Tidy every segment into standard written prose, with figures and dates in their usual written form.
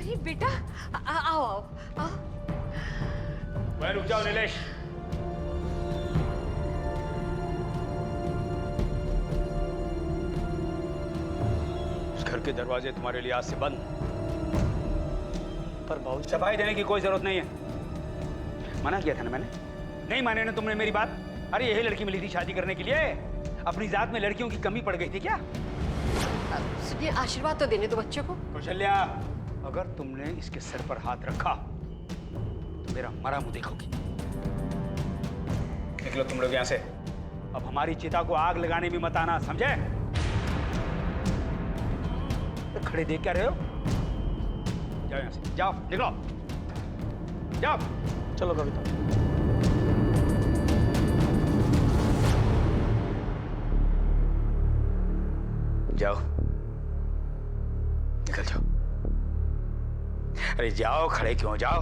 अरे बेटा आओ आओ आओ। वहीं रुक जाओ नीलेश। उस घर के दरवाजे तुम्हारे लिए आज से बंद। पर बाबू सफाई देने की कोई जरूरत नहीं है। मना किया था ना मैंने, नहीं माने ना तुमने मेरी बात। अरे यही लड़की मिली थी शादी करने के लिए। अपनी जात में लड़कियों की कमी पड़ गई थी क्या? सुनिए, आशीर्वाद तो देने दो बच्चों को। कौशल्या, अगर तुमने इसके सर पर हाथ रखा तो मेरा मरा मुंह देखोगी। निकलो तुम लोग यहाँ से। अब हमारी चिता को आग लगाने में मत आना, समझे? तो खड़े देख क्या रहे हो? जाओ यहाँ से, जाओ, निकलो, जाओ। चलो कविता। जाओ, निकल जाओ। अरे जाओ, खड़े क्यों? जाओ।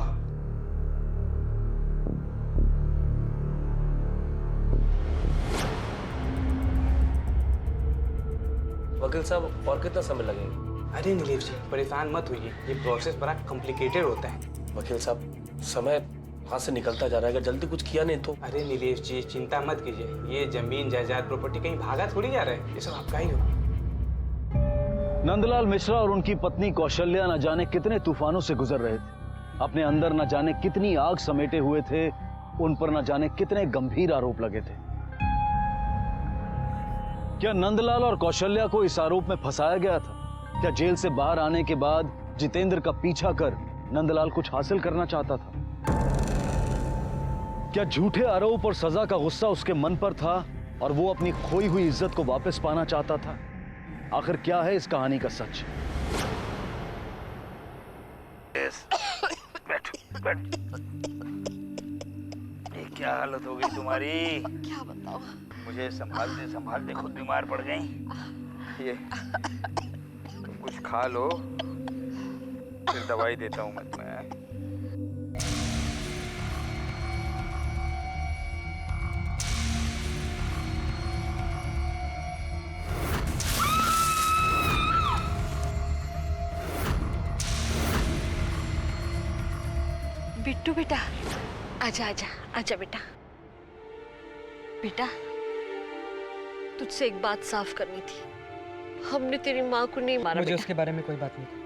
वकील साहब, और कितना समय लगेगा? अरे नीलेश जी, परेशान मत होइए, ये प्रोसेस बड़ा कॉम्प्लिकेटेड होता है। वकील साहब, समय हाथ से निकलता जा रहा है, अगर जल्दी कुछ किया नहीं तो। अरे नीलेश जी, चिंता मत कीजिए, ये जमीन जायदाद प्रॉपर्टी कहीं भागा थोड़ी जा रहा है, ये सब आपका ही हो। नंदलाल मिश्रा और उनकी पत्नी कौशल्या न जाने कितने तूफानों से गुजर रहे थे। अपने अंदर न जाने कितनी आग समेटे हुए थे, उन पर न जाने कितने गंभीर आरोप लगे थे। क्या नंदलाल और कौशल्या को इस आरोप में फंसाया गया था? क्या जेल से बाहर आने के बाद जितेंद्र का पीछा कर नंदलाल कुछ हासिल करना चाहता था? क्या झूठे आरोप और सजा का गुस्सा उसके मन पर था और वो अपनी खोई हुई इज्जत को वापस पाना चाहता था? आखिर क्या है इस कहानी का सच? ये क्या हालत हो गई तुम्हारी? क्या बताओ? मुझे संभालते संभालते खुद बीमार पड़ गई। ये तुम कुछ खा लो, फिर दवाई देता हूँ मैं तुम्हें। बिट्टू बेटा, आजा आजा आजा बेटा। बेटा, तुझसे एक बात साफ करनी थी। हमने तेरी माँ को नहीं मारा। मुझे उसके बारे में कोई बात नहीं करनी।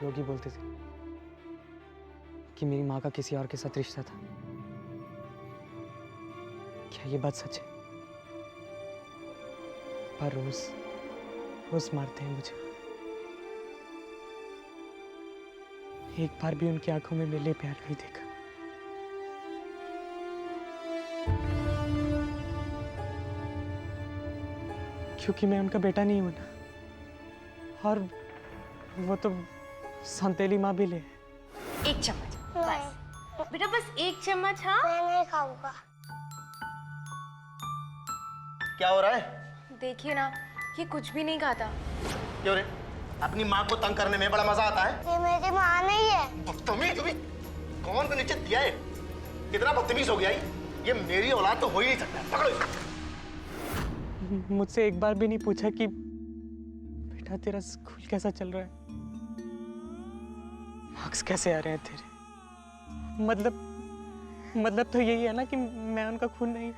योगी बोलते थे कि मेरी माँ का किसी और के साथ रिश्ता था। क्या ये बात सच है? पर रोज रोज मारते हैं मुझे। एक बार भी उनकी आंखों में मेरे लिए प्यार नहीं देखा। क्योंकि मैं उनका बेटा नहीं हूं ना। और वो तो संतेली माँ भी ले। एक चम्मच बस बेटा, बस एक चम्मच। हाँ, मैं नहीं खाऊंगा। क्या हो रहा है? देखिए ना, ये कुछ भी नहीं खाता। क्यों रे? अपनी माँ को तंग करने में बड़ा मजा आता है। ये मेरी माँ नहीं है। तुम्हें कौन को नीचे दिया है? कितना बदतमीज हो गया ये मेरी औलाद तो हो ही नहीं सकता। पकड़ो इसे। मुझसे एक बार भी नहीं पूछा कि बेटा तेरा स्कूल कैसा चल रहा है, मार्क्स कैसे आ रहे हैं तेरे। मतलब तो यही है ना कि मैं उनका खून नहीं।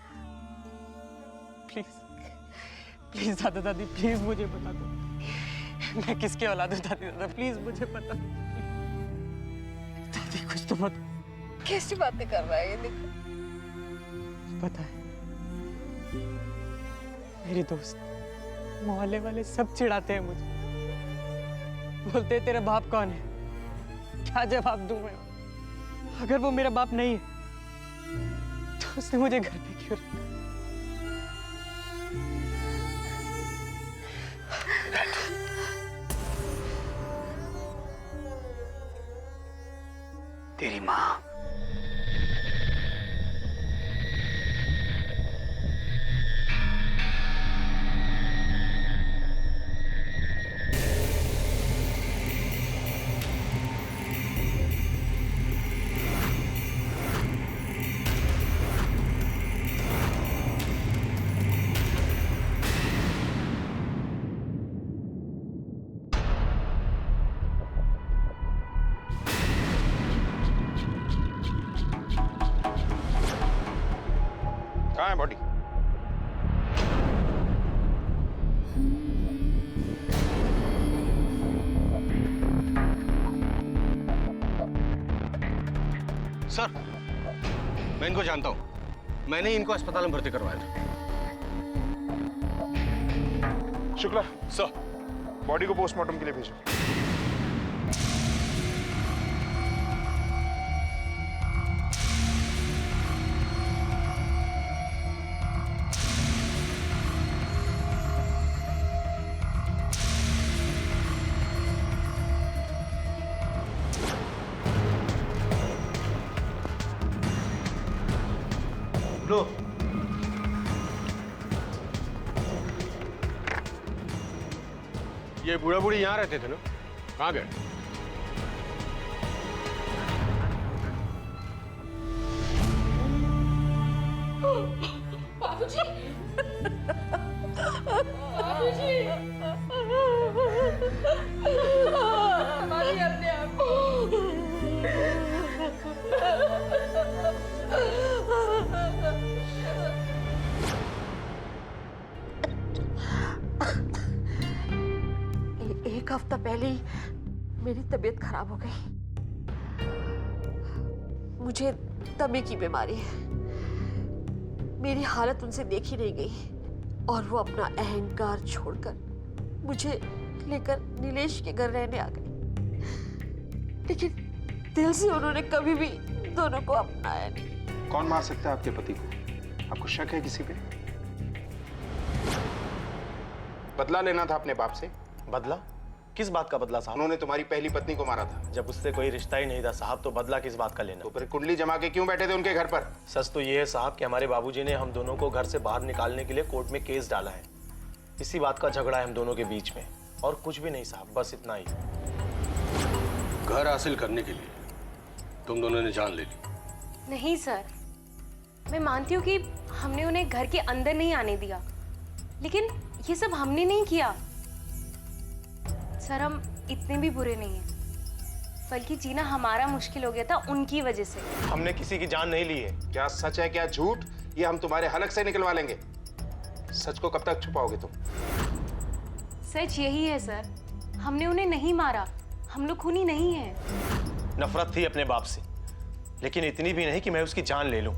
प्लीज प्लीज दादा दादी, प्लीज मुझे बता दो मैं किसके औलाद हूँ। दादी दादा प्लीज मुझे बता दो। दादी कुछ तो मत। कैसी बातें कर रहा है ये? देख, पता है, मेरे दोस्त मोहल्ले वाले सब चिढ़ाते हैं मुझे। बोलते हैं तेरा बाप कौन है? क्या जवाब दूं मैं? अगर वो मेरा बाप नहीं है तो उसने मुझे घर पे क्यों रखा? तेरी माँ सर, मैं इनको जानता हूँ। मैंने इनको अस्पताल में भर्ती करवाया था। शुक्ला, सर, बॉडी को पोस्टमार्टम के लिए भेजो। लो। ये बूढ़ा बूढ़ी यहाँ रहते थे ना? कहाँ गए? बाबूजी, बाबूजी, हमारी अपने आप एक हफ्ता पहले ही मेरी तबीयत खराब हो गई। मुझे दमे की बीमारी है। मेरी हालत उनसे देखी नहीं गई और वो अपना अहंकार छोड़कर मुझे लेकर नीलेश के घर रहने आ गई। लेकिन दिल से उन्होंने कभी भी दोनों को अपनाया नहीं। कौन मार सकता है आपके पति को? आपको शक है किसी पे? बदला लेना था अपने बाप से। बदला? किस बात का बदला साहब? उन्होंने तुम्हारी पहली पत्नी को मारा था। जब उससे कोई रिश्ता ही नहीं था साहब, तो बदला किस बात का लेना? तो फिर कुंडली जमा के क्यों बैठे थे उनके घर पर? सच तो ये है साहब कि हमारे बाबूजी ने हम दोनों को घर से बाहर निकालने के लिए कोर्ट में केस डाला है। इसी बात का झगड़ा है हम दोनों के बीच में, और कुछ भी नहीं साहब, बस इतना ही। घर हासिल करने के लिए तुम दोनों ने जान ले ली? नहीं सर, मैं मानती हूँ कि हमने उन्हें घर के अंदर नहीं आने दिया, लेकिन ये सब हमने नहीं किया। सर, हम इतने भी बुरे नहीं हैं, बल्कि जीना हमारा मुश्किल हो गया था उनकी वजह से। हमने किसी की जान नहीं ली है। क्या सच है क्या झूठ, ये हम तुम्हारे हलक से निकलवा लेंगे। सच को कब तक छुपाओगे तुम? सच यही है सर, हमने उन्हें नहीं मारा, हम लोग खूनी नहीं हैं। नफरत थी अपने बाप से, लेकिन इतनी भी नहीं कि मैं उसकी जान ले लूं।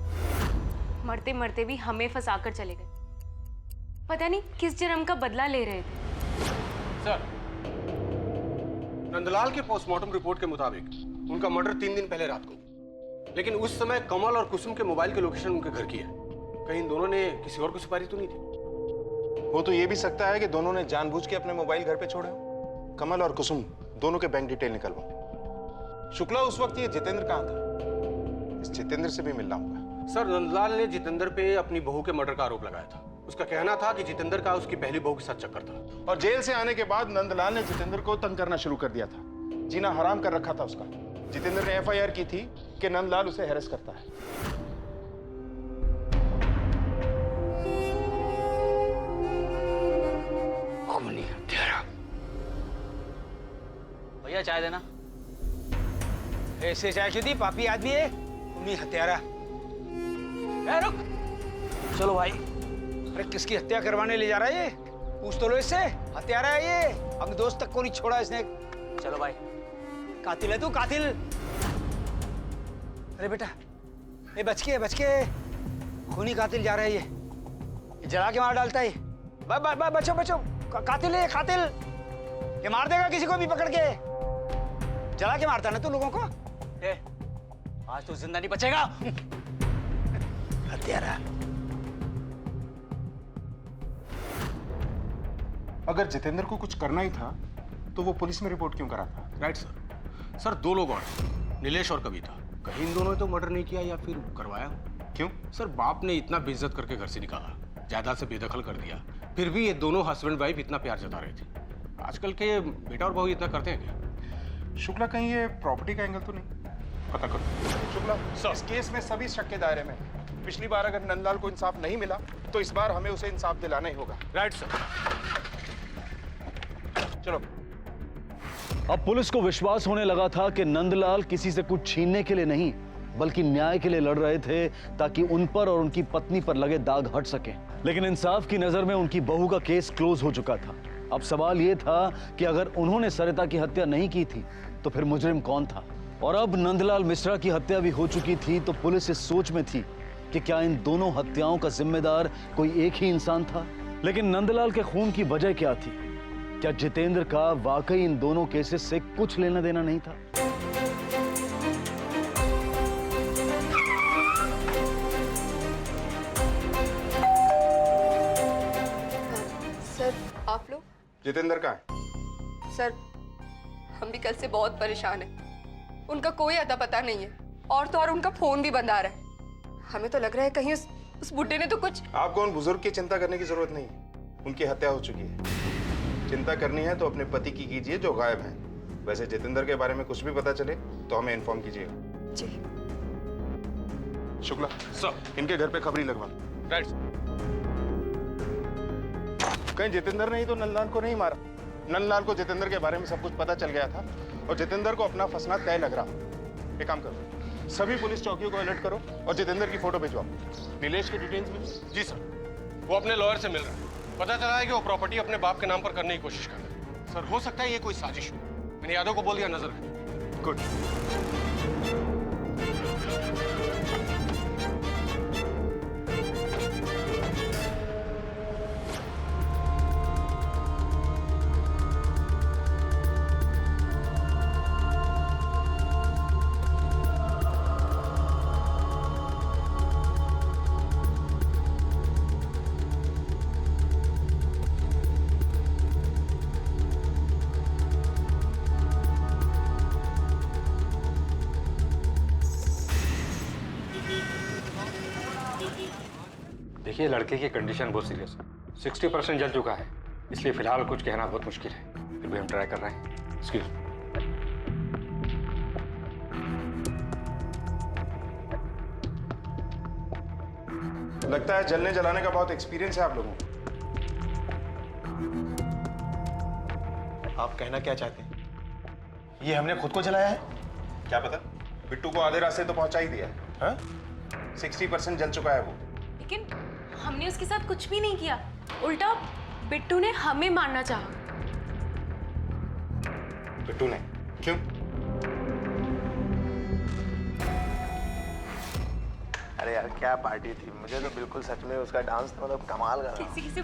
मरते मरते भी हमें फंसाकर चले गए। पता नहीं किस जन्म का बदला ले रहे थे। सर, नंदलाल के पोस्टमार्टम रिपोर्ट के मुताबिक उनका मर्डर 3 दिन पहले रात को, लेकिन उस समय कमल और कुसुम के मोबाइल के लोकेशन उनके घर की है। कहीं इन दोनों ने किसी और को सुपारी तो नहीं दी? वो तो ये भी सकता है कि दोनों ने जानबूझ के अपने मोबाइल घर पे छोड़े हो। कमल और कुसुम दोनों के बैंक डिटेल निकलवाओ। शुक्ला, उस वक्त ये जितेंद्र कहाँ था? इस जितेंद्र से भी मिलना होगा। सर, नंदलाल ने जितेंद्र पे अपनी बहू के मर्डर का आरोप लगाया था। उसका कहना था कि जितेंद्र का उसकी पहली बहू के साथ चक्कर था, और जेल से आने के बाद नंदलाल ने जितेंद्र को तंग करना शुरू कर दिया था। जीना हराम कर रखा था उसका। जितेंद्र ने एफआईआर की थी कि नंदलाल उसे हैरेस करता है। खूनी हत्यारा। भैया चाय देना। ऐसे चाय शुद्धी पापी आदमी है, खूनी हत्यारा। रुक, चलो भाई। अरे किसकी हत्या करवाने ले जा रहा है ये? पूछ तो लो इससे। हत्यारा है ये, अपने दोस्त तक को नहीं छोड़ा इसने। चलो भाई। कातिल है तू, कातिल। अरे बेटा, ये बच के खूनी कातिल जा रहा है ये जला के मार डालता है। बचो बचो, कातिल है कातिल। ये मार देगा किसी को भी पकड़ के। जला के मारता ना तू लोगों को। आज तो जिंदा नहीं बचेगा। हत्यारा। अगर जितेंद्र को कुछ करना ही था तो वो पुलिस में रिपोर्ट क्यों करा था? Right sir. सर, 2 लोग और, नीलेश और कविता। कहीं इन दोनों ने तो मर्डर नहीं किया या फिर करवाया? क्यों? सर, बाप ने इतना बेइज्जत करके घर से निकाला, जायदाद से बेदखल कर दिया, फिर भी ये दोनों हस्बैंड वाइफ इतना प्यार जता रहे थे। आजकल के बेटा और बहू इतना करते हैं क्या? शुक्ला, कहीं ये प्रॉपर्टी का एंगल तो नहीं? पता करो। शुक्ला, इस केस में सभी शक के दायरे में। पिछली बार अगर नंदलाल को इंसाफ नहीं मिला तो इस बार हमें उसे इंसाफ दिलाना ही होगा। Right sir. चलो। अब पुलिस को विश्वास होने लगा था कि नंदलाल किसी से कुछ छीनने के लिए नहीं, बल्कि न्याय के लिए लड़ रहे थे, ताकि उन पर और उनकी पत्नी पर लगे दाग हट सके। लेकिन इंसाफ की नजर में उनकी बहू का केस क्लोज हो चुका था। अब सवाल यह था कि अगर उन्होंने सरिता की हत्या नहीं की थी तो फिर मुजरिम कौन था? और अब नंदलाल मिश्रा की हत्या भी हो चुकी थी तो पुलिस इस सोच में थी कि क्या इन दोनों हत्याओं का जिम्मेदार कोई एक ही इंसान था। लेकिन नंदलाल के खून की वजह क्या थी? क्या जितेंद्र का वाकई इन दोनों केसेस से कुछ लेना देना नहीं था? सर आप लोग? जितेंद्र कहाँ है? सर हम भी कल से बहुत परेशान हैं। उनका कोई अता पता नहीं है और तो और उनका फोन भी बंद आ रहा है। हमें तो लग रहा है कहीं उस बुड्ढे ने तो कुछ। आपको उन बुजुर्ग की चिंता करने की जरूरत नहीं है, उनकी हत्या हो चुकी है। चिंता करनी है तो अपने पति की कीजिए जो गायब हैं। वैसे जितेंद्र के बारे में कुछ भी पता चले तो हमें इन्फॉर्म कीजिएगा। जी शुक्ला सर, इनके घर पे खबरी लगवा। राइट। कहीं जितेंद्र ने ही तो नंदलाल को नहीं मारा। नंदलाल को जितेंद्र के बारे में सब कुछ पता चल गया था और जितेंद्र को अपना फंसना तय लग रहा। एक काम करो, सभी पुलिस चौकियों को अलर्ट करो और जितेंद्र की फोटो भिजवाओ। नीलेश की डिटेल्स मिली? जी सर, वो अपने लॉयर से मिल रहा है। पता चला है कि वो प्रॉपर्टी अपने बाप के नाम पर करने की कोशिश कर रहा है। सर हो सकता है ये कोई साजिश हो। मैंने यादव को बोल दिया नजर रखें। गुड। देखिए लड़के की कंडीशन बहुत सीरियस है, 60% जल चुका है, इसलिए फिलहाल कुछ कहना बहुत मुश्किल है। फिर भी हम ट्राई कर रहे हैं। Excuse me. लगता है जलने जलाने का बहुत एक्सपीरियंस है आप लोगों को। आप कहना क्या चाहते हैं? ये हमने खुद को जलाया है? क्या पता, बिट्टू को आधे रास्ते तो पहुंचा ही दिया है। हाँ? 60% जल चुका है वो। लेकिन हमने उसके साथ कुछ भी नहीं किया, उल्टा बिट्टू ने हमें मारना चाहा। बिट्टू ने? क्यों? अरे यार क्या पार्टी थी, मुझे तो बिल्कुल सच में उसका डांस तो मतलब कमाल का। किसी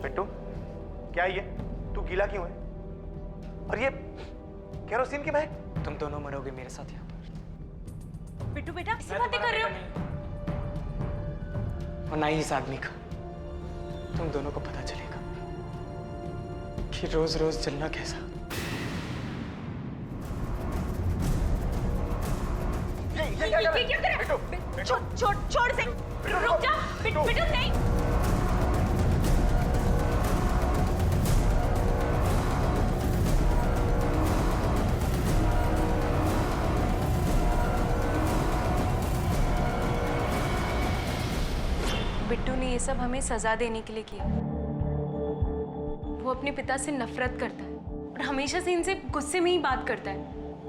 बिट्टू क्या ये, तू गीला क्यों है? और ये केरोसिन की महक। तुम दोनों मरोगे मेरे साथ यहाँ पर। बिट्टू बेटा किसी बातें कर रहे हो? और ना ही इस आदमी का। तुम दोनों को पता चलेगा कि रोज रोज जलना कैसा। ये क्या कर रहा है? छोड़ से, रुक जा। बिट्टू नहीं। बिट्टू ने ये सब हमें सजा देने के लिए किया। वो अपने पिता से नफरत करता है और हमेशा से इनसे गुस्से में ही बात करता है।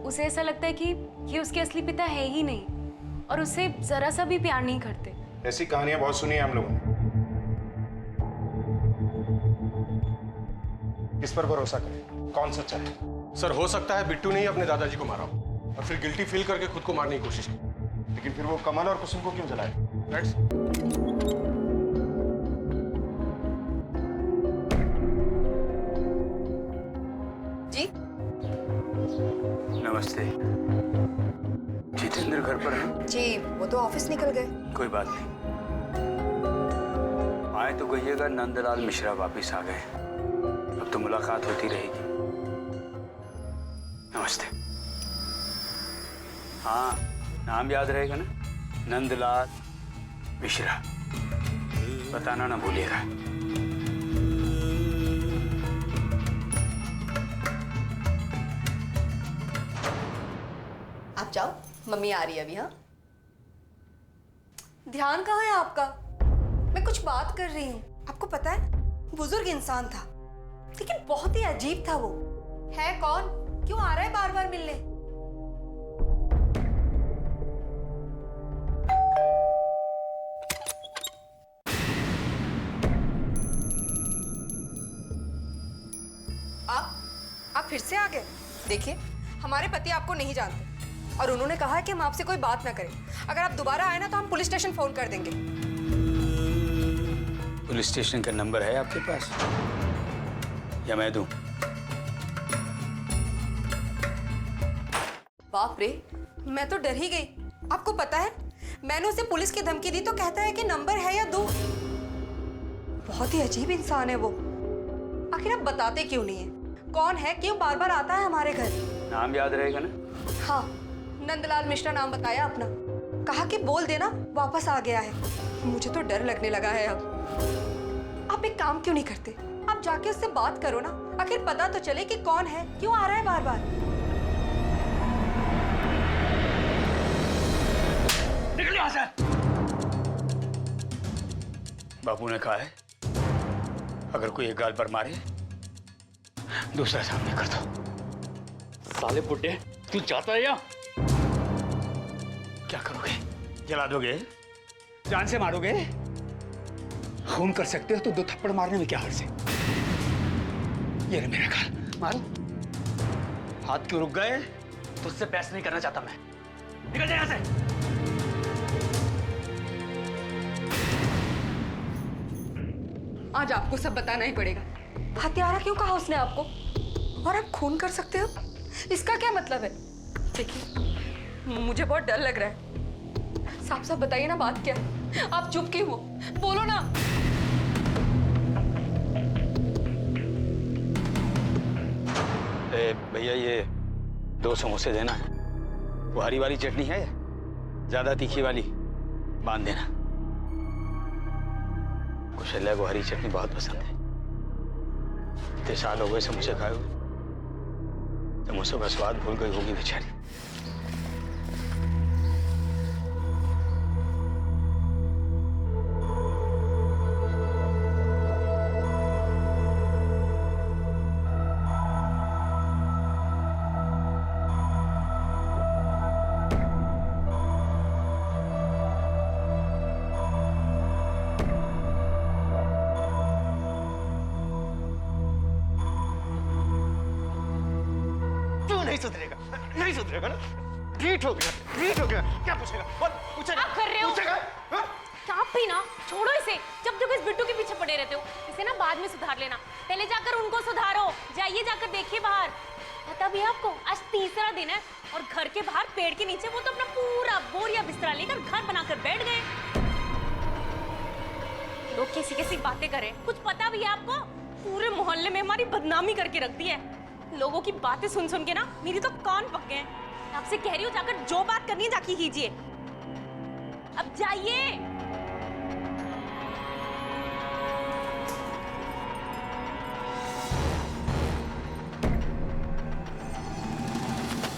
उसे ऐसा लगता है कि ये उसके असली पिता है ही नहीं और उससे जरा सा भी प्यार नहीं करते। ऐसी कहानियां बहुत सुनी है हम लोगों ने। इस पर भरोसा करें, कौन सच्चा है? सर हो सकता है बिट्टू ने ही अपने दादाजी को मारा हो और फिर गिल्टी फील करके खुद को मारने की कोशिश की। लेकिन फिर वो कमल और कुसुम को क्यों जलाया? जी नमस्ते। जितेंद्र घर पर है? जी वो तो ऑफिस निकल गए। कोई बात नहीं, आए तो कहिएगा नंदलाल मिश्रा वापिस आ गए। अब तो मुलाकात होती रहेगी। नमस्ते। हाँ नाम याद रहेगा ना, नंदलाल मिश्रा। बताना ना भूलिएगा। आप जाओ, मम्मी आ रही है अभी। हाँ ध्यान कहाँ है आपका? मैं कुछ बात कर रही हूँ। आपको पता है बुजुर्ग इंसान था लेकिन बहुत ही अजीब था। वो है कौन? क्यों आ रहा है बार बार मिलने? फिर से आ गए? देखिए, हमारे पति आपको नहीं जानते और उन्होंने कहा है कि हम आपसे कोई बात ना करें। अगर आप दोबारा आए ना तो हम पुलिस स्टेशन फोन कर देंगे। पुलिस स्टेशन का नंबर है आपके पास या मैं दूं? बाप रे, मैं तो डर ही गई। आपको पता है, मैंने उसे पुलिस की धमकी दी तो कहता है कि नंबर है या दो। बहुत ही अजीब इंसान है वो। आखिर आप बताते क्यों नहीं है? कौन है, क्यों बार बार आता है हमारे घर? नाम याद रहेगा ना? हाँ, नंदलाल मिश्रा नाम बताया अपना। कहा कि बोल देना वापस आ गया है। मुझे तो डर लगने लगा है अब। आप एक काम क्यों नहीं करते? आप जाके उससे बात करो ना, आखिर पता तो चले कि कौन है, क्यों आ रहा है बार बार। निकल यहाँ से। बापू ने कहा है अगर कोई एक गाल पर मारे दूसरा सामने कर दो। साले बुड्ढे, तू चाहता है या क्या करोगे? जला दोगे? जान से मारोगे? खून कर सकते हो तो दो थप्पड़ मारने में क्या हर्ज है? ये रहा मेरा गाल, मारो। हाथ क्यों रुक गए? तुझसे बहस नहीं करना चाहता मैं। निकल जा यहाँ से। आज आपको सब बताना ही पड़ेगा। हत्यारा क्यों कहा उसने आपको? और आप खून कर सकते हो, इसका क्या मतलब है? देखिए, मुझे बहुत डर लग रहा है। साफ साफ बताइए ना, बात क्या है? आप चुप क्यों हो? बोलो ना। भैया ये 2 समोसे देना है। वो हरी वाली चटनी है ज्यादा तीखी वाली बांध देना। कुशल्या को हरी चटनी बहुत पसंद है। इतने साल हो गए समोसे खाए हुए, समोसों का स्वाद भूल गई होगी बेचारी। नहीं सुधरेगा ना? ढीठ हो गया। क्या पूछेगा? पूछेगा? आप कर रहे हो? पूछेगा? हाँ? आप भी ना, छोड़ो इसे। जब जब इस बिट्टू के पीछे पड़े रहते हो, इसे ना बाद में सुधार लेना। पहले जाकर उनको सुधारो। जाइए, जाकर देखिए बाहर। पता भी है आपको, आज तीसरा दिन है और घर के बाहर पेड़ के नीचे वो तो अपना पूरा बोरिया बिस्तरा लेकर घर बनाकर बैठ गए। लोग कैसी कैसी बातें करें, कुछ पता भी है आपको? पूरे मोहल्ले में हमारी बदनामी करके रख दी है। लोगों की बातें सुन सुन के ना मेरी तो कान पक गए हैं। आपसे कह रही हूँ, जाकर जो बात करनी है जाके कीजिए। अब जाइए।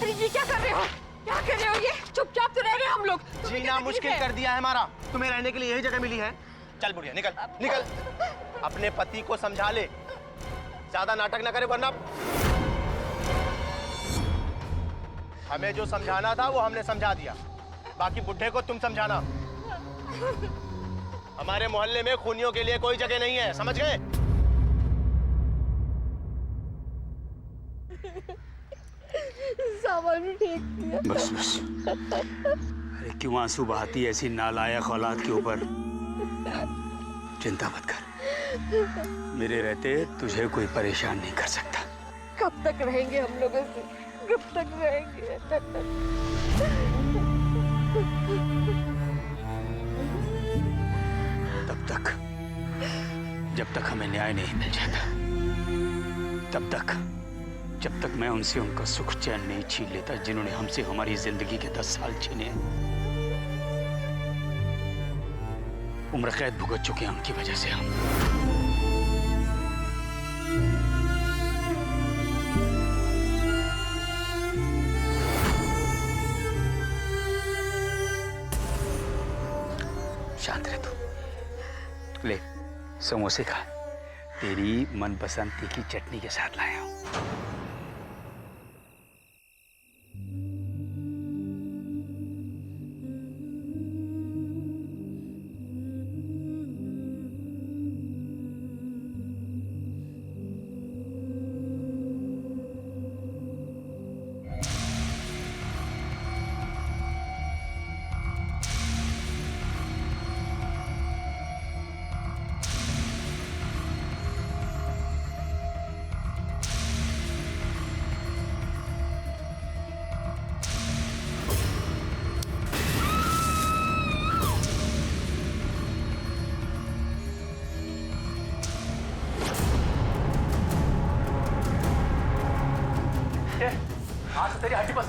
अरे ये क्या कर रहे हो? क्या कर रहे हो? ये चुपचाप तो रह रहे हम लोग। जीना मुश्किल कर दिया है हमारा। तुम्हें रहने के लिए यही जगह मिली है। चल बुढ़िया, निकल निकल। अपने पति को समझा ले, ज्यादा नाटक ना करे वरना। हमें जो समझाना था वो हमने समझा दिया, बाकी बुढ़े को तुम समझाना। हमारे मोहल्ले में खूनियों के लिए कोई जगह नहीं है, समझ गए? सामान भी फेंक दिया। बस बस। अरे क्यों आंसू बहाती ऐसी नालायक औलाद के ऊपर? चिंता मत कर, मेरे रहते तुझे कोई परेशान नहीं कर सकता। कब तक रहेंगे हम लोग ऐसे? कब तक रहेंगे? तब तक जब तक हमें न्याय नहीं मिल जाता, तब तक जब तक मैं उनसे उनका सुख चैन नहीं छीन लेता जिन्होंने हमसे हमारी जिंदगी के 10 साल छीने। उम्र कैद भुगत चुके हैं उनकी वजह से हम। शांत रह तू। ले समोसे खा, तेरी मनपसंद तीखी चटनी के साथ लाया हूं।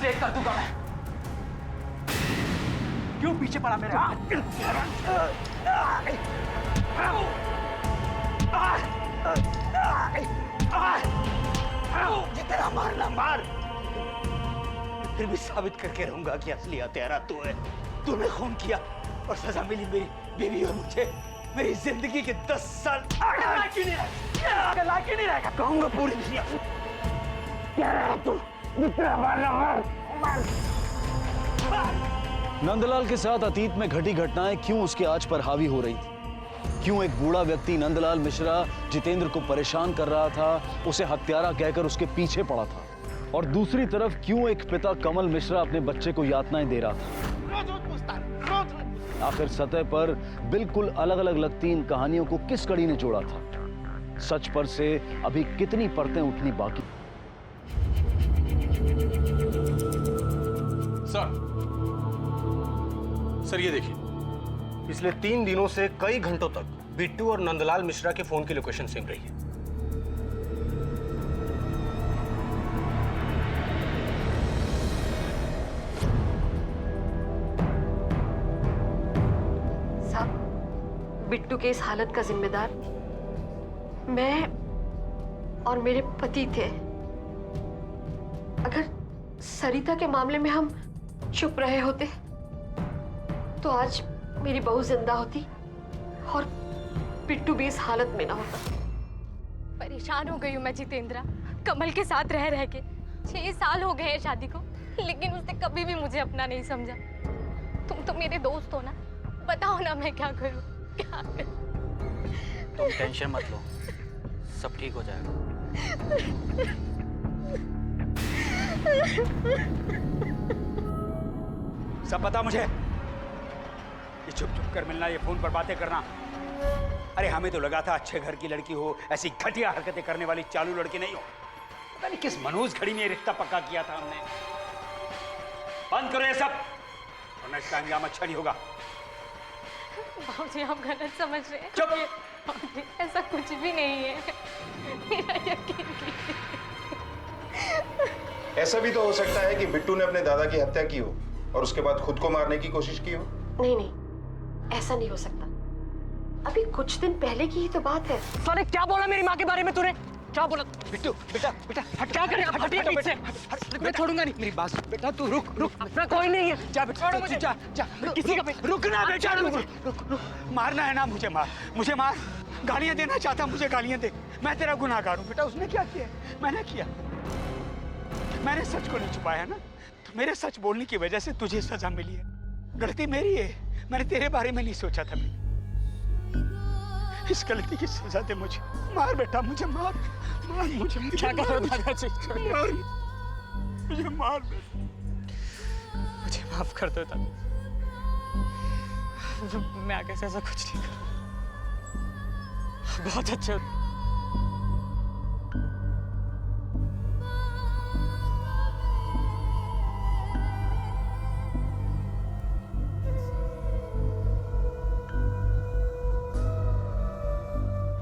एक कर दूंगा मैं। क्यों पीछे पड़ा मेरे? जितना मारना मार, फिर भी साबित करके रहूंगा कि असली हत्यारा तू है। तूने खून किया और सजा मिली मेरी बीवी और मुझे। मेरी जिंदगी के 10 साल लायक ही नहीं रहेगा। कहूंगा पूरी दुनिया तू जितना मारना मार। नंदलाल के साथ अतीत में घटी घटनाएं क्यों उसके आज पर हावी हो रही थी? क्यों एक बूढ़ा व्यक्ति नंदलाल मिश्रा जितेंद्र को परेशान कर रहा था, उसे हत्यारा कहकर उसके पीछे पड़ा था? और दूसरी तरफ क्यों एक पिता कमल मिश्रा अपने बच्चे को यातनाएं दे रहा था? आखिर सतह पर बिल्कुल अलग अलग लगती इन कहानियों को किस कड़ी ने जोड़ा था? सच पर से अभी कितनी परतें उठनी बाकी? सर ये देखिए, पिछले 3 दिनों से कई घंटों तक बिट्टू और नंदलाल मिश्रा के फोन की लोकेशन सिम रही है। साहब, बिट्टू के इस हालत का जिम्मेदार मैं और मेरे पति थे। अगर सरिता के मामले में हम चुप रहे होते तो आज मेरी बहू जिंदा होती और बिट्टू भी इस हालत में ना होता। परेशान हो गई हूँ मैं जितेंद्रा, कमल के साथ रह रह के। 6 साल हो गए हैं शादी को, लेकिन उसने कभी भी मुझे अपना नहीं समझा। तुम तो मेरे दोस्त हो ना, बताओ ना मैं क्या करूँ, क्या करूँ? तुम टेंशन मत लो, सब ठीक हो जाएगा। सब पता मुझे। ये छुप छुप कर मिलना, ये फोन पर बातें करना। अरे हमें तो लगा था अच्छे घर की लड़की हो, ऐसी घटिया हरकतें करने वाली चालू लड़की नहीं हो। पता नहीं किस मनहूस घड़ी में ये रिश्ता पक्का किया था हमने। बंद करो ये सब, वरना इसका अंजाम अच्छा नहीं होगा। बाबूजी आप गलत समझ रहे हैं। चुप! बाबूजी ऐसा कुछ भी नहीं है, मेरा यकीन कीजिए। ऐसा भी तो हो सकता है कि बिट्टू ने अपने दादा की हत्या की हो और उसके बाद खुद को मारने की कोशिश की हो। नहीं नहीं, ऐसा नहीं हो सकता। अभी कुछ दिन पहले की ही तो बात है। अरे क्या बोला मेरी माँ के बारे में तूने? क्या बोला? बिट्टू बेटा बेटा हट, क्या कर रहे हो? हटिए पीछे। मैं छोड़ूंगा नहीं। मेरी बात सुन बेटा, तू रुक रुक। मैं कोई नहीं है। जा बेटा, छोड़ो मुझे। जा जा। किसी का रुकना बेटा, रुक। मारना है ना मुझे, मुझे मार। गालियां देना चाहता, मुझे गालियां दे। मैं तेरा गुनाहगार हूँ बेटा। उसने क्या किया? मैंने किया। मैंने सच को नहीं छुपाया है ना, तो मेरे सच बोलने की वजह से तुझे सजा मिली है। गलती मेरी है, मैंने तेरे बारे में नहीं सोचा था। इस गलती की सजा दे मुझे। मार बेटा, मुझे मार मुझे। क्या कर रहे हो दादाजी? मुझे मार बेटा। मुझे माफ कर दो दादा, मैं आगे से ऐसा कुछ नहीं करूँ। बहुत अच्छे हो।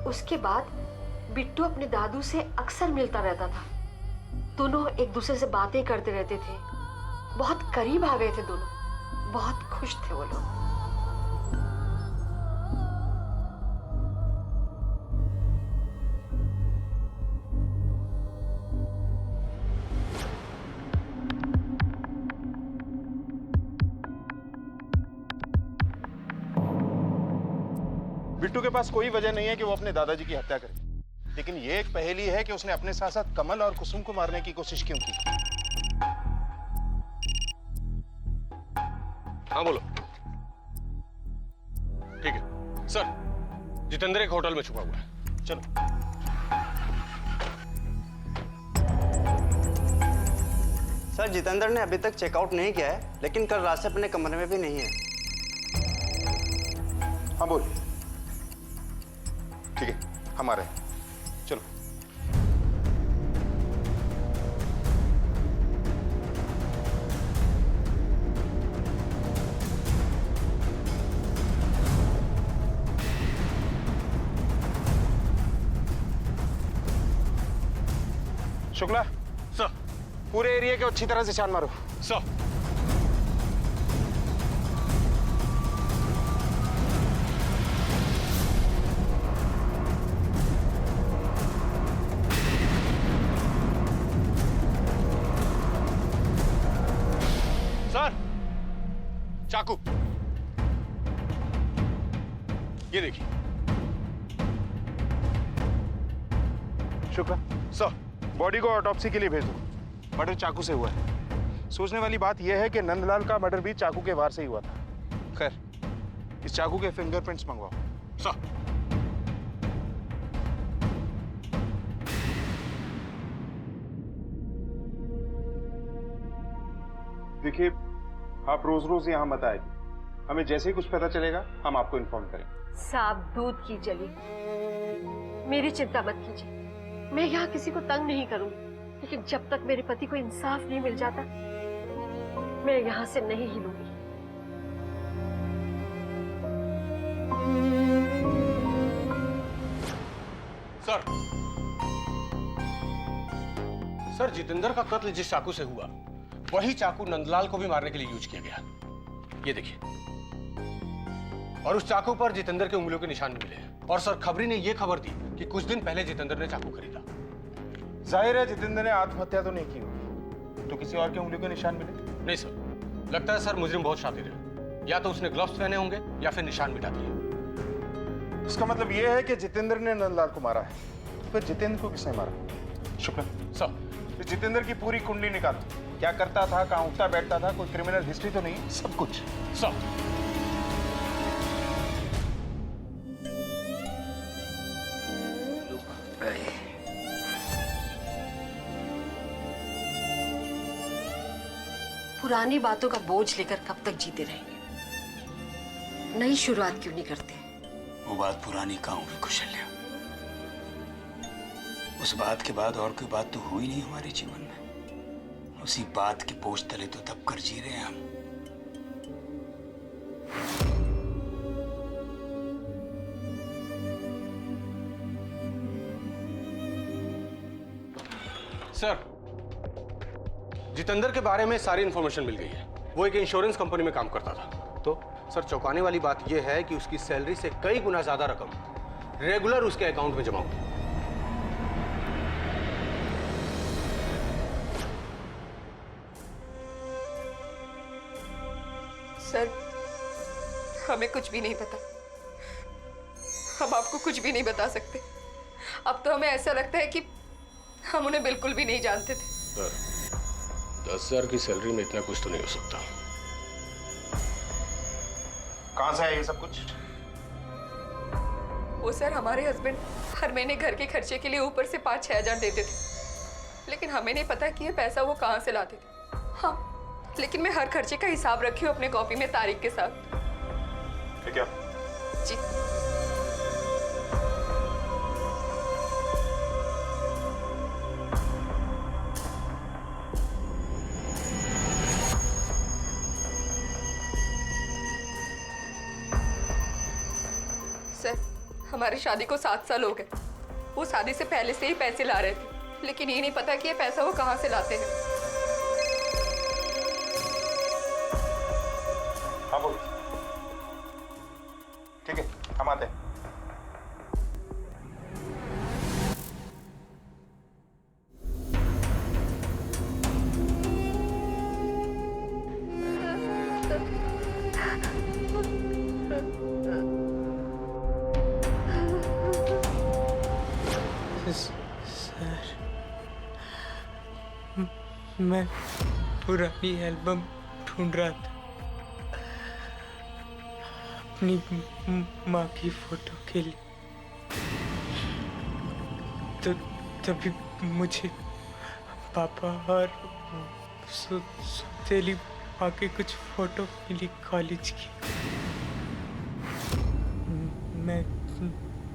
उसके बाद बिट्टू अपने दादू से अक्सर मिलता रहता था। दोनों एक दूसरे से बातें करते रहते थे। बहुत करीब आ गए थे दोनों। बहुत खुश थे वो लोग। बिट्टू के पास कोई वजह नहीं है कि वो अपने दादाजी की हत्या करे, लेकिन ये एक पहेली है कि उसने अपने साथ साथ कमल और कुसुम को मारने की कोशिश क्यों की। हाँ बोलो। ठीक है सर, जितेंद्र एक होटल में छुपा हुआ है। चलो। सर जितेंद्र ने अभी तक चेकआउट नहीं किया है, लेकिन कल रात से अपने कमरे में भी नहीं है। हाँ बोल। ठीक है, हम आ रहे हैं। चलो। शुक्ला सर, पूरे एरिया के अच्छी तरह से छान मारो। सर सर चाकू ये देखिए। शुक्र सर, बॉडी को ऑटोप्सी के लिए भेज दो। मर्डर चाकू से हुआ है। सोचने वाली बात यह है कि नंदलाल का मर्डर भी चाकू के वार से ही हुआ था। खैर, इस चाकू के फिंगरप्रिंट्स मंगवाओ। सर देखिए, आप रोज रोज यहाँ मत आए। हमें जैसे ही कुछ पता चलेगा हम आपको इन्फॉर्म करेंगे। साफ दूध की जली, मेरी चिंता मत कीजिए। मैं यहाँ किसी को तंग नहीं करूंगी, लेकिन जब तक मेरे पति को इंसाफ नहीं मिल जाता मैं यहाँ से नहीं हिलूंगी। सर जितेंद्र का कत्ल जिस चाकू से हुआ वही चाकू नंदलाल को भी मारने के लिए यूज किया गया। ये देखिए, और उस चाकू पर जितेंद्र के उंगलियों के निशान मिले। और सर खबरी ने यह खबर दी कि कुछ दिन पहले जितेंद्र ने चाकू खरीदा। जाहिर है जितेंद्र ने आत्महत्या तो नहीं की होगी, तो किसी और के उंगलियों के निशान मिले? नहीं सर, लगता है सर मुजरिम बहुत शातिर है। या तो उसने ग्लव्स पहने होंगे या फिर निशान मिटा दिए। इसका मतलब यह है कि जितेंद्र ने नंदलाल को मारा है। तो फिर जितेंद्र को किसने मारा? शुक्ला सर, इस जितेंद्र की पूरी कुंडली निकालो। क्या करता था, कहाँ उठता बैठता था, कोई क्रिमिनल हिस्ट्री तो नहीं? सब कुछ। सर पुरानी बातों का बोझ लेकर कब तक जीते रहेंगे? नई शुरुआत क्यों नहीं करते? वो बात पुरानी कहाँ हुई कौशल्या? उस बात के बाद और कोई बात तो हुई नहीं हमारे जीवन में। उसी बात के बोझ तले तो दब कर जी रहे हैं हम। सर जितेंद्र के बारे में सारी इंफॉर्मेशन मिल गई है। वो एक इंश्योरेंस कंपनी में काम करता था। तो सर चौंकाने वाली बात यह है कि उसकी सैलरी से कई गुना ज्यादा रकम रेगुलर उसके अकाउंट में जमा हुई। सर हमें कुछ भी नहीं पता। हम आपको कुछ भी नहीं बता सकते। अब तो हमें ऐसा लगता है कि हम उन्हें बिल्कुल भी नहीं जानते थे। सर 10,000 की सैलरी में इतना कुछ तो नहीं हो सकता। कहां से है ये सब कुछ? वो सर हमारे हस्बैंड हर महीने घर के खर्चे के लिए ऊपर से 5-6 हजार देते थे, लेकिन हमें नहीं पता कि ये पैसा वो कहाँ से लाते थे। हाँ, लेकिन मैं हर खर्चे का हिसाब रखी हूँ अपने कॉपी में तारीख के साथ। ठीक है जी। सर हमारी शादी को 7 साल हो गए। वो शादी से पहले से ही पैसे ला रहे थे, लेकिन ये नहीं पता कि ये पैसा वो कहाँ से लाते हैं। हाँ बोल। ठीक है, हम आते हैं। सर मैं पुरानी एल्बम ढूंढ रहा था अपनी माँ की फोटो के लिए, तो तभी मुझे पापा और सौतेली माँ की कुछ फोटो मिली कॉलेज की। मैं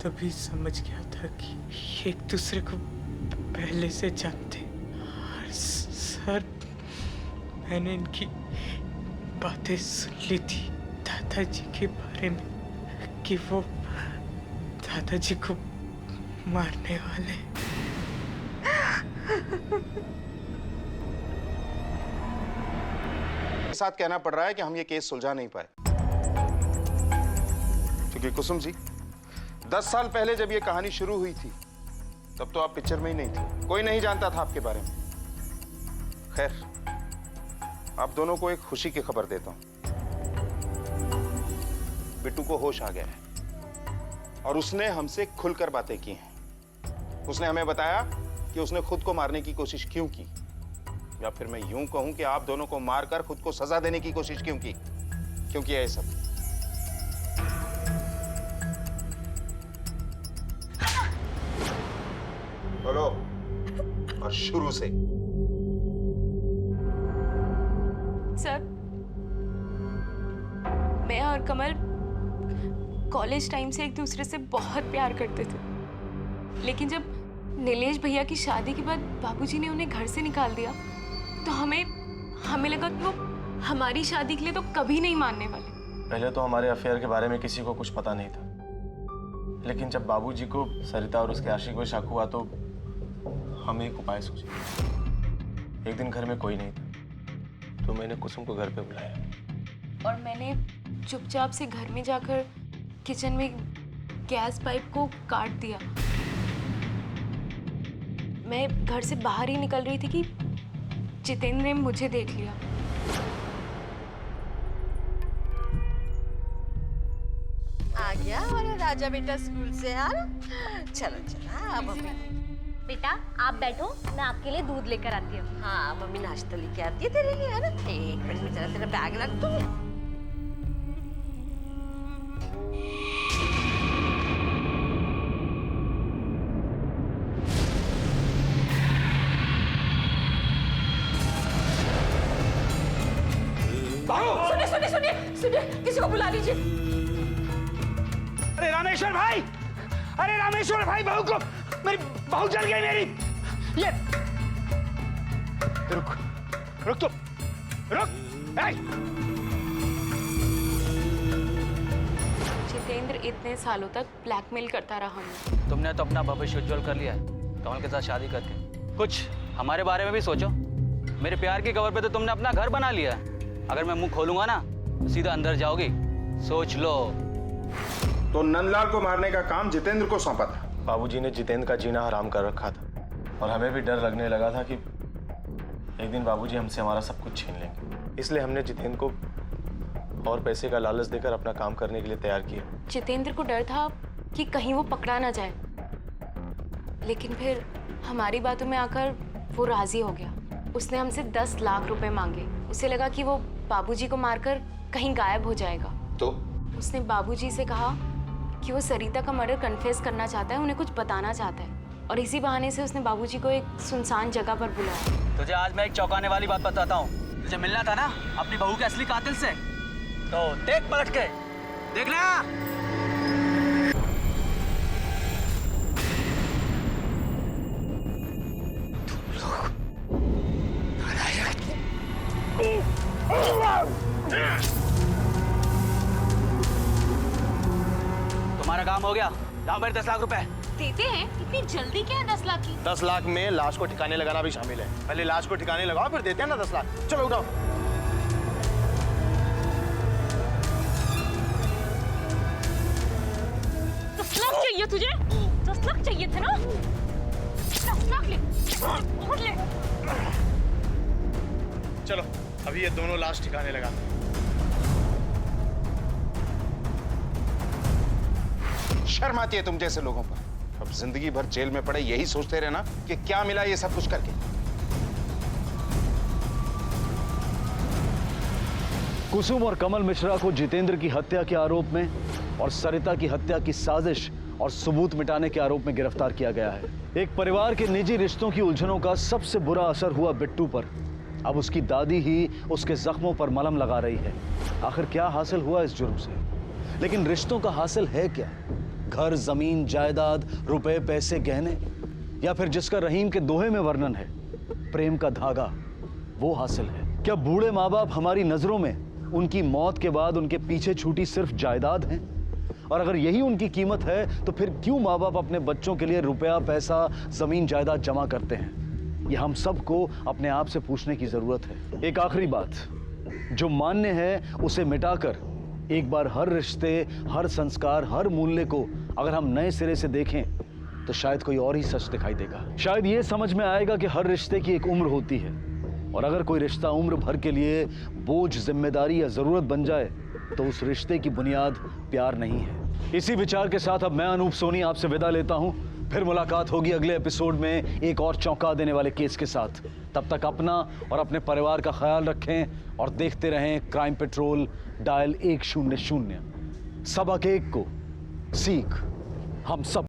तभी समझ गया था कि एक दूसरे को पहले से जानते। और सर मैंने इनकी बातें सुन ली थी दादाजी के बारे में कि वो दादाजी को मारने वाले। साथ कहना पड़ रहा है कि हम ये केस सुलझा नहीं पाए। क्योंकि कुसुम जी, 10 साल पहले जब ये कहानी शुरू हुई थी तब तो आप पिक्चर में ही नहीं थे, कोई नहीं जानता था आपके बारे में। खैर, आप दोनों को एक खुशी की खबर देता हूं। बिट्टू को होश आ गया है और उसने हमसे खुलकर बातें की हैं। उसने हमें बताया कि उसने खुद को मारने की कोशिश क्यों की, या फिर मैं यूं कहूं कि आप दोनों को मारकर खुद को सजा देने की कोशिश क्यों की, क्यों किया ये सब। बोलो, और शुरू से। सर, मैं और कमल कॉलेज टाइम से एक दूसरे से बहुत प्यार करते थे, लेकिन जब नीलेश भैया की शादी के बाद बाबूजी ने उन्हें घर से निकाल दिया तो हमें लगा कि वो हमारी शादी के लिए तो कभी नहीं मानने वाले। पहले तो हमारे अफेयर के बारे में किसी को कुछ पता नहीं था, लेकिन जब बाबूजी को सरिता और उसके आशिक पर शक हुआ तो हमने एक उपाय सोचा। एक दिन घर में कोई नहीं था तो मैंने कुसुम को घर पे बुलाया और मैंने चुपचाप से घर में जाकर किचन में गैस पाइप को काट दिया। मैं घर से बाहर ही निकल रही थी कि जितेंद्र ने मुझे देख लिया। आ गया हमारा राजा बेटा स्कूल से यार। चलो चलो, हाँ मम्मी। बेटा आप बैठो, मैं आपके लिए दूध लेकर आती हूँ। हाँ मम्मी नाश्ता लेके आती है तेरे लिए, है ना। एक मिनट में जरा तेरा बैग रख दूँ। सुनिए सुनिए सुनिए, किसी को बुला लीजिए। अरे रामेश्वर भाई, अरे रामेश्वर भाई, बहू को, मेरी बहू जल गई मेरी। ये रुक रुक, तो रुक। जितेंद्र इतने सालों तक ब्लैकमेल करता रहा मुझे। तुमने तो अपना भविष्य उज्जवल कर लिया है कमल के साथ शादी करके। कुछ हमारे बारे में भी सोचो। मेरे प्यार की खबर पे तो तुमने अपना घर बना लिया है। अगर मैं मुंह खोलूंगा ना तो सीधा अंदर जाओगी, सोच लो। तो नंदलाल को मारने का काम जितेंद्र को सौंपा था। बाबूजी ने जितेंद्र का जीना हराम कर रखा था और हमें भी डर लगने लगा था कि एक दिन बाबूजी हमसे हमारा सब कुछ छीन लेंगे। इसलिए हमने जितेंद्र को और पैसे का लालच देकर अपना काम करने के लिए तैयार किया। जितेंद्र को डर था कि कहीं वो पकड़ा ना जाए, लेकिन फिर हमारी बातों में आकर वो राजी हो गया। उसने हमसे 10 लाख रुपए मांगे। उसे लगा कि वो बाबूजी को मारकर कहीं गायब हो जाएगा। तो उसने बाबूजी से कहा कि वो सरिता का मर्डर कन्फेस करना चाहता है, उन्हें कुछ बताना चाहता है, और इसी बहाने से उसने बाबूजी को एक सुनसान जगह पर बुलाया। तुझे आज मैं एक चौंकाने वाली बात बताता हूँ। तुझे मिलना था ना अपनी बहू के असली कातिल से, तो देख पलट के, देखना। तुम्हारा काम हो गया, लाओ मेरे 10 लाख रुपए। देते हैं? इतनी जल्दी क्या 10 लाख की? 10 लाख में लाश को ठिकाने लगाना भी शामिल है। पहले लाश को ठिकाने लगाओ, फिर देते हैं ना 10 लाख। चलो उठाओ। 10 लाख चाहिए तुझे? 10 लाख चाहिए थे ना? 10 लाख ले, और ले। चलो अभी ये दोनों लाश ठिकाने लगा। शर्म आती है तुम जैसे लोगों पर। अब जिंदगी भर जेल में पड़े यही सोचते रहना कि क्या मिला ये सब कुछ करके। कुसुम और कमल मिश्रा को जितेंद्र की हत्या के आरोप में और सरिता की हत्या की साजिश और सबूत मिटाने के आरोप में गिरफ्तार किया गया है। एक परिवार के निजी रिश्तों की उलझनों का सबसे बुरा असर हुआ बिट्टू पर। अब उसकी दादी ही उसके जख्मों पर मलहम लगा रही है। आखिर क्या हासिल हुआ इस जुर्म से? लेकिन रिश्तों का हासिल है क्या? घर, जमीन, जायदाद, रुपए, पैसे, गहने, या फिर जिसका रहीम के दोहे में वर्णन है, प्रेम का धागा, वो हासिल है? क्या बूढ़े माँ बाप हमारी नजरों में उनकी मौत के बाद उनके पीछे छूटी सिर्फ जायदाद हैं? और अगर यही उनकी कीमत है तो फिर क्यों माँ बाप अपने बच्चों के लिए रुपया, पैसा, जमीन, जायदाद जमा करते हैं? ये हम सबको अपने आप से पूछने की जरूरत है। एक आखिरी बात, जो मान्य है उसे मिटाकर एक बार हर रिश्ते, हर संस्कार, हर मूल्य को अगर हम नए सिरे से देखें तो शायद कोई और ही सच दिखाई देगा। शायद ये समझ में आएगा कि हर रिश्ते की एक उम्र होती है और अगर कोई रिश्ता उम्र भर के लिए बोझ, जिम्मेदारी या जरूरत बन जाए तो उस रिश्ते की बुनियाद प्यार नहीं है। इसी विचार के साथ अब मैं अनूप सोनी आपसे विदा लेता हूं। फिर मुलाकात होगी अगले एपिसोड में एक और चौंका देने वाले केस के साथ। तब तक अपना और अपने परिवार का ख्याल रखें और देखते रहें क्राइम पेट्रोल डायल 100। सबक एक को सीख हम सब